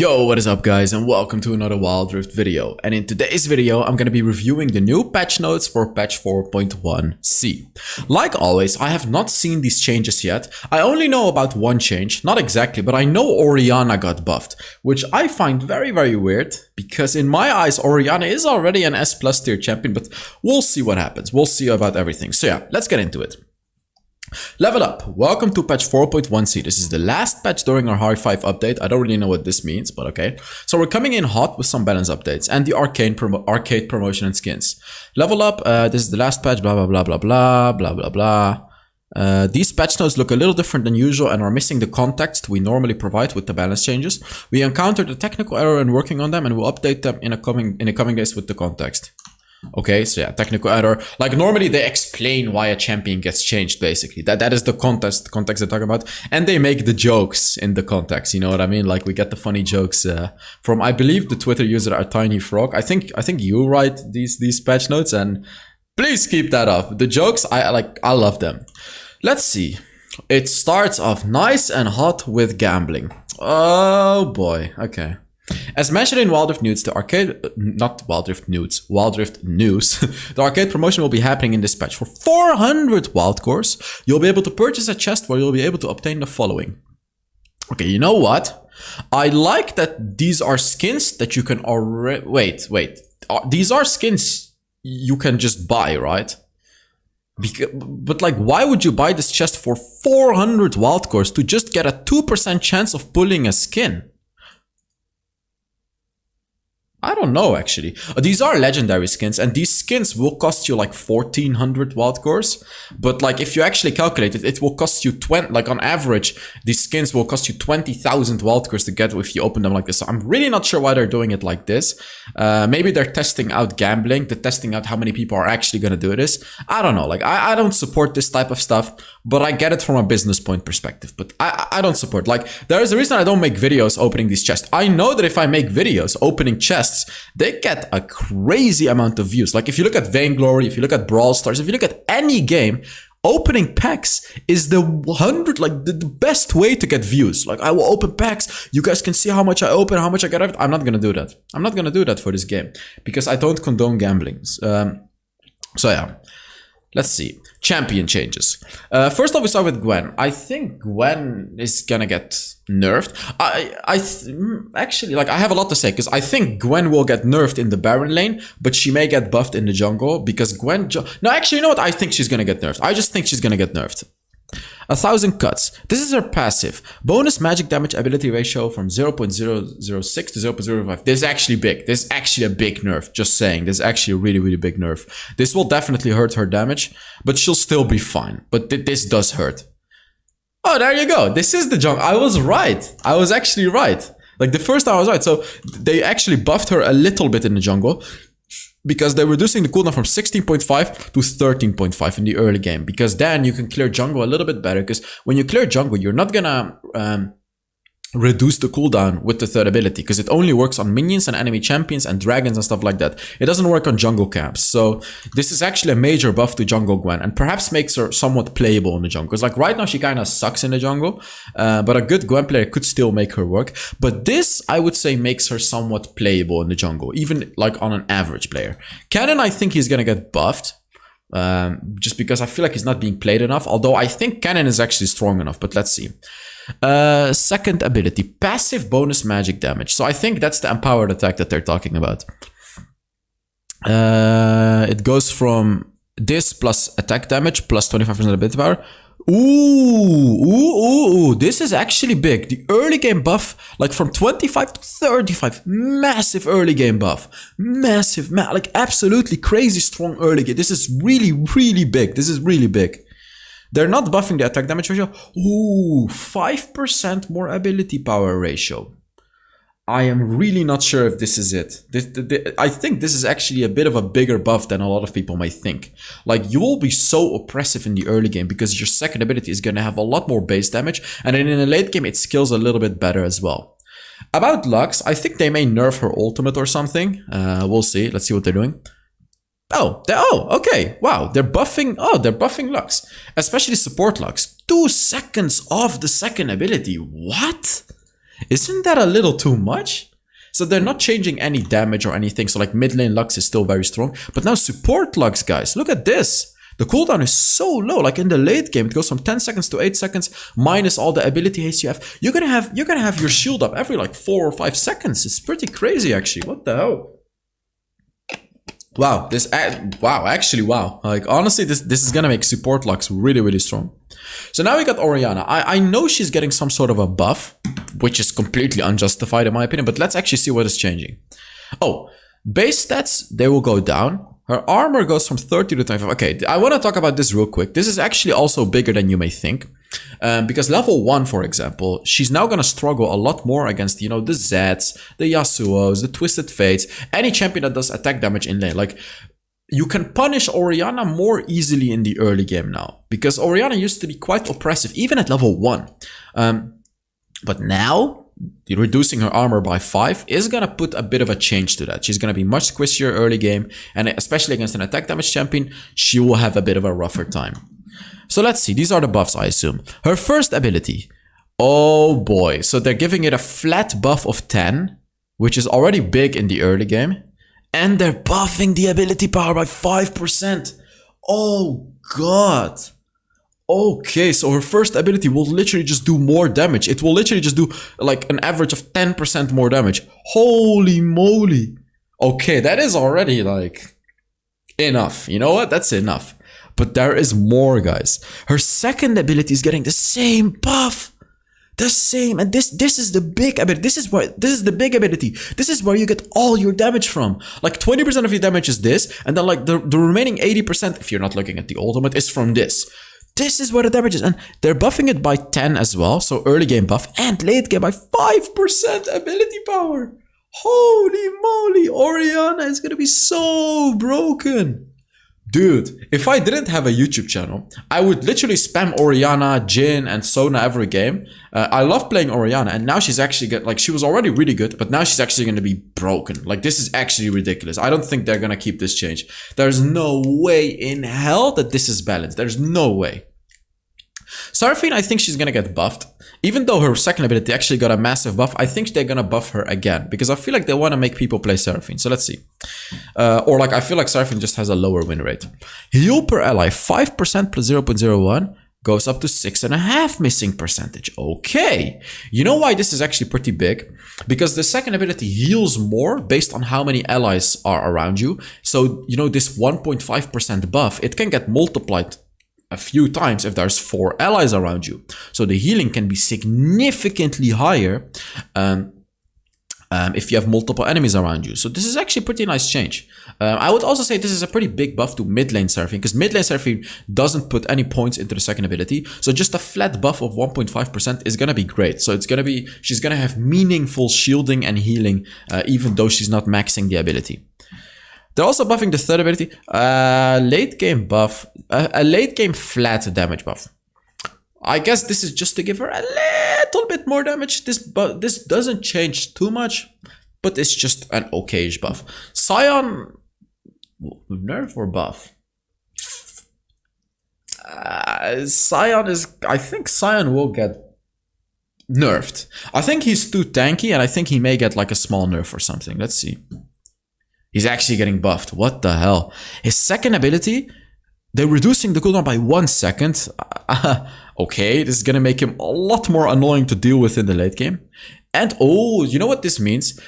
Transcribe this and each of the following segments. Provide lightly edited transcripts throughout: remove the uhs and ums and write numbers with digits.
Yo, what is up guys, and welcome to another Wild Rift video. And in today's video, I'm gonna be reviewing the new patch notes for patch 4.1c. Like always, I have not seen these changes yet. I only know about one change, not exactly, but I know Oriana got buffed, which I find very weird, because in my eyes, Oriana is already an S+ tier champion, but we'll see what happens. We'll see about everything. So yeah, let's get into it. Level up! Welcome to patch 4.1c. This is the last patch during our High 5 update. I don't really know what this means, but okay. So we're coming in hot with some balance updates and the arcade promotion and skins. Level up, this is the last patch, blah blah blah blah blah blah blah blah. These patch notes look a little different than usual and are missing the context we normally provide with the balance changes. We encountered a technical error in working on them and we'll update them in the coming days with the context. Okay, so yeah, technical error. Like normally they explain why a champion gets changed, basically. That is the context they're talking about. And they make the jokes in the context, you know what I mean? Like we get the funny jokes from, I believe, the Twitter user A Tiny Frog. I think you write these patch notes, and please keep that up. The jokes, I love them. Let's see. It starts off nice and hot with gambling. Oh boy, okay. As mentioned in Wild Rift News, the arcade, not Wild Rift News, Wild Rift News, the arcade promotion will be happening in this patch. For 400 wild cores, you'll be able to purchase a chest where you'll be able to obtain the following. Okay, you know what? I like that these are skins that you can already, wait. These are skins you can just buy, right? But like, why would you buy this chest for 400 wild cores to just get a 2% chance of pulling a skin? I don't know, actually. These are legendary skins, and these skins will cost you like 1400 wild cores. But like, if you actually calculate it, it will cost you 20, like on average, these skins will cost you 20,000 wild cores to get if you open them like this. So I'm really not sure why they're doing it like this. Maybe they're testing out gambling, they're testing out how many people are actually gonna do this. I don't know, like I don't support this type of stuff, but I get it from a business point perspective. But I don't support, like, there is a reason I don't make videos opening these chests. I know that if I make videos opening chests, they get a crazy amount of views. Like if you look at Vainglory, if you look at Brawl Stars, if you look at any game, opening packs is the best way to get views. Like I will open packs, you guys can see how much I open, how much I get. I'm not gonna do that. I'm not gonna do that for this game because I don't condone gambling. So yeah. Let's see. Champion changes. First off, we start with Gwen. I think Gwen is gonna get nerfed. Actually, like, I have a lot to say, because I think Gwen will get nerfed in the Baron lane, but she may get buffed in the jungle, because Gwen... No, actually, you know what? I think she's gonna get nerfed. I just think she's gonna get nerfed. 1000 cuts. This is her passive. Bonus magic damage ability ratio from 0.006 to 0.05. This is actually big. This is actually a big nerf. Just saying. This is actually a really big nerf. This will definitely hurt her damage, but she'll still be fine. But this does hurt. Oh, there you go. This is the jungle. I was right. I was actually right. Like the first time I was right. So they actually buffed her a little bit in the jungle, because they're reducing the cooldown from 16.5 to 13.5 in the early game, because then you can clear jungle a little bit better, because when you clear jungle, you're not gonna reduce the cooldown with the third ability, because it only works on minions and enemy champions and dragons and stuff like that. It doesn't work on jungle camps. So this is actually a major buff to jungle Gwen, and perhaps makes her somewhat playable in the jungle, because like right now she kind of sucks in the jungle, but a good Gwen player could still make her work. But this, I would say, makes her somewhat playable in the jungle, even like on an average player. Cannon, I think he's gonna get buffed, just because I feel like he's not being played enough, although I think Cannon is actually strong enough, but let's see. Second ability, passive bonus magic damage. So I think that's the empowered attack that they're talking about. It goes from this plus attack damage plus 25% ability power. Ooh, this is actually big. The early game buff, like from 25 to 35, massive early game buff. Massive, like absolutely crazy strong early game. This is really big. This is really big. They're not buffing the attack damage ratio. Ooh, 5% more ability power ratio. I am really not sure if this is it. I think this is actually a bit of a bigger buff than a lot of people might think. Like, you will be so oppressive in the early game because your second ability is going to have a lot more base damage, and then in the late game it scales a little bit better as well. About Lux, I think they may nerf her ultimate or something. We'll see. Let's see what they're doing. Oh, okay. Wow, they're buffing Lux. Especially support Lux. 2 seconds off the second ability. What? Isn't that a little too much? So they're not changing any damage or anything. So like mid lane Lux is still very strong. But now support Lux, guys. Look at this. The cooldown is so low. Like in the late game, it goes from 10 seconds to 8 seconds minus all the ability haste you have. You're gonna have your shield up every like 4 or 5 seconds. It's pretty crazy actually. What the hell? Wow, wow. Like honestly, this is gonna make support Lux really, really strong. So now we got Oriana. I know she's getting some sort of a buff, which is completely unjustified in my opinion, but let's actually see what is changing. Oh, base stats, they will go down. Her armor goes from 30 to 25. Okay, I want to talk about this real quick. This is actually also bigger than you may think. Because level 1, for example, she's now going to struggle a lot more against, you know, the Zeds, the Yasuos, the Twisted Fates, any champion that does attack damage in lane. Like, you can punish Oriana more easily in the early game now. Because Oriana used to be quite oppressive, even at level 1. But now, reducing her armor by 5 is going to put a bit of a change to that. She's going to be much squishier early game, and especially against an attack damage champion, she will have a bit of a rougher time. So let's see, these are the buffs, I assume. Her first ability, oh boy, so they're giving it a flat buff of 10, which is already big in the early game, and they're buffing the ability power by 5%. Oh god. Okay, so her first ability will literally just do more damage. It will literally just do like an average of 10% more damage. Holy moly. Okay, that is already like enough. You know what? That's enough. But there is more, guys. Her second ability is getting the same buff. The same. And this is the big ability. This is the big ability. This is where you get all your damage from. Like 20% of your damage is this, and then like the remaining 80%, if you're not looking at the ultimate, is from this. This is where the damage is, and they're buffing it by 10 as well, so early game buff, and late game by 5% ability power. Holy moly, Oriana is gonna be so broken. Dude, if I didn't have a YouTube channel, I would literally spam Oriana, Jhin, and Sona every game. I love playing Oriana, and now she's actually she was already really good, but now she's actually gonna be broken. Like, this is actually ridiculous. I don't think they're gonna keep this change. There's no way in hell that this is balanced. There's no way. Seraphine, I think she's gonna get buffed. Even though her second ability actually got a massive buff, I think they're gonna buff her again, because I feel like they want to make people play Seraphine. So let's see. Or like, I feel like Seraphine just has a lower win rate. Heal per ally, 5% plus 0.01 goes up to 6.5 missing percentage. Okay. You know why this is actually pretty big? Because the second ability heals more based on how many allies are around you. So, you know, this 1.5% buff, it can get multiplied a few times if there's 4 allies around you. So the healing can be significantly higher if you have multiple enemies around you. So this is actually a pretty nice change. I would also say this is a pretty big buff to mid lane Seraphine, because mid lane Seraphine doesn't put any points into the second ability. So just a flat buff of 1.5% is gonna be great. So it's gonna be, she's gonna have meaningful shielding and healing, even though she's not maxing the ability. They're also buffing the third ability, late game buff, a late game flat damage buff. I guess this is just to give her a little bit more damage. This doesn't change too much, but it's just an okayish buff. Sion, nerf or buff? Sion is, I think Sion will get nerfed. I think he's too tanky, and I think he may get like a small nerf or something. Let's see. He's actually getting buffed. What the hell? His second ability, they're reducing the cooldown by 1 second. Okay, this is gonna make him a lot more annoying to deal with in the late game. And oh, you know what this means?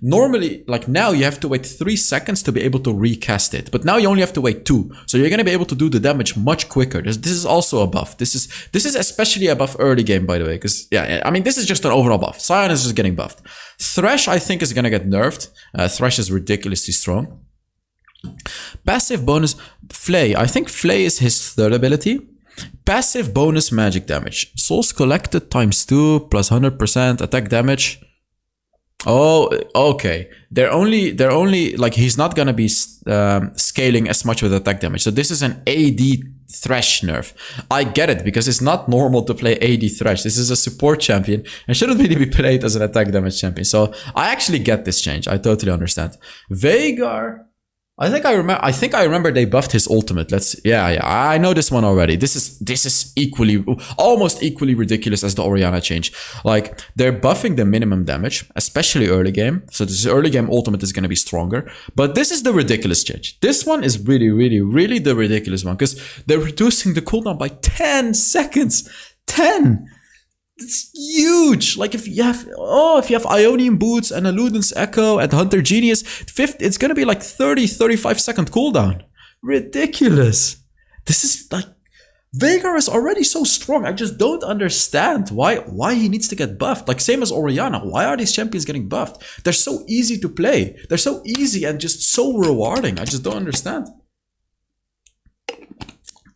Normally, like now you have to wait 3 seconds to be able to recast it. But now you only have to wait 2. So you're gonna be able to do the damage much quicker. This is also a buff. This is especially a buff early game, by the way. Because yeah, I mean, this is just an overall buff. Sion is just getting buffed. Thresh, I think, is gonna get nerfed. Thresh is ridiculously strong. Passive bonus, Flay. I think Flay is his third ability. Passive bonus magic damage. Souls collected times 2 plus 100% attack damage. Oh, okay. They're only like, he's not gonna be scaling as much with attack damage. So this is an AD Thresh nerf. I get it, because it's not normal to play AD Thresh. This is a support champion and shouldn't really be played as an attack damage champion. So I actually get this change. I totally understand. Veigar. I remember they buffed his ultimate. Yeah, I know this one already. This is almost equally ridiculous as the Oriana change. Like, they're buffing the minimum damage, especially early game. So this early game ultimate is gonna be stronger. But this is the ridiculous change. This one is really the ridiculous one, because they're reducing the cooldown by 10 seconds. 10! It's huge. Like, if you have Ionian Boots and Eluden's Echo and Hunter Genius, it's gonna be like 35 second cooldown. Ridiculous. This is like, Veigar is already so strong. I just don't understand why he needs to get buffed. Like, same as Oriana. Why are these champions getting buffed? They're so easy to play. They're so easy and just so rewarding. I just don't understand.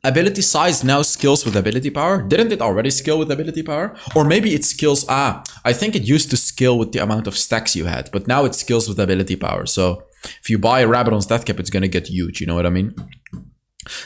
Ability size now scales with ability power. Didn't it already scale with ability power? Or maybe it scales... I think it used to scale with the amount of stacks you had, but now it scales with ability power. So if you buy a Rabbit on stat cap, it's gonna get huge, you know what I mean?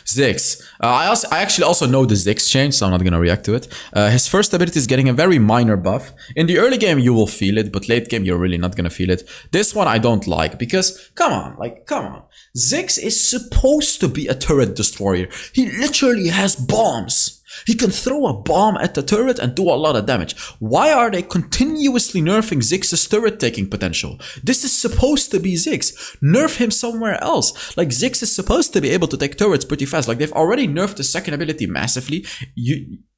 Ziggs. I actually also know the Ziggs change, so I'm not gonna react to it. His first ability is getting a very minor buff. In the early game, you will feel it, but late game, you're really not gonna feel it. This one I don't like, because, come on. Ziggs is supposed to be a turret destroyer. He literally has bombs. He can throw a bomb at the turret and do a lot of damage. Why are they continuously nerfing Ziggs' turret taking potential? This is supposed to be Ziggs. Nerf him somewhere else. Like, Ziggs is supposed to be able to take turrets pretty fast. Like, they've already nerfed the second ability massively.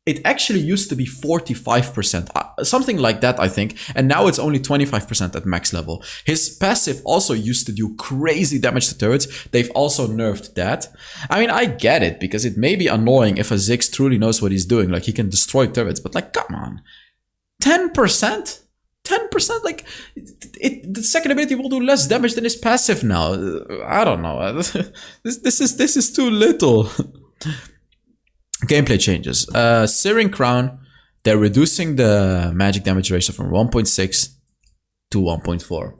It actually used to be 45%, something like that, I think, and now it's only 25% at max level. His passive also used to do crazy damage to turrets. They've also nerfed that. I mean, I get it, because it may be annoying if a Ziggs truly knows what he's doing, like he can destroy turrets, but like, come on. 10%? 10%? Like, the second ability will do less damage than his passive now. I don't know. This is too little. Gameplay changes. Searing Crown, they're reducing the magic damage ratio from 1.6 to 1.4.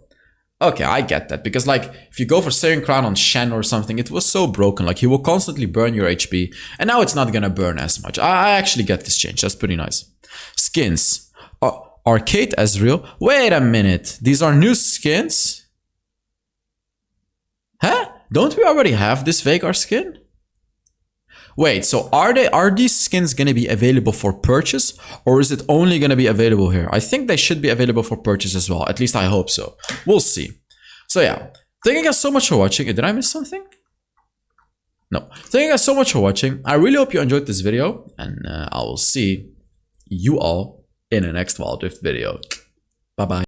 Okay, I get that, because like, if you go for Searing Crown on Shen or something, it was so broken, like he will constantly burn your HP, and now it's not gonna burn as much. I actually get this change, that's pretty nice. Skins. Arcade Ezreal. Wait a minute, these are new skins? Huh? Don't we already have this Veigar skin? Wait, so are these skins gonna be available for purchase, or is it only gonna be available here? I think they should be available for purchase as well. At least I hope so. We'll see. So yeah, thank you guys so much for watching. Did I miss something? No. Thank you guys so much for watching. I really hope you enjoyed this video, and I will see you all in the next Wild Rift video. Bye bye.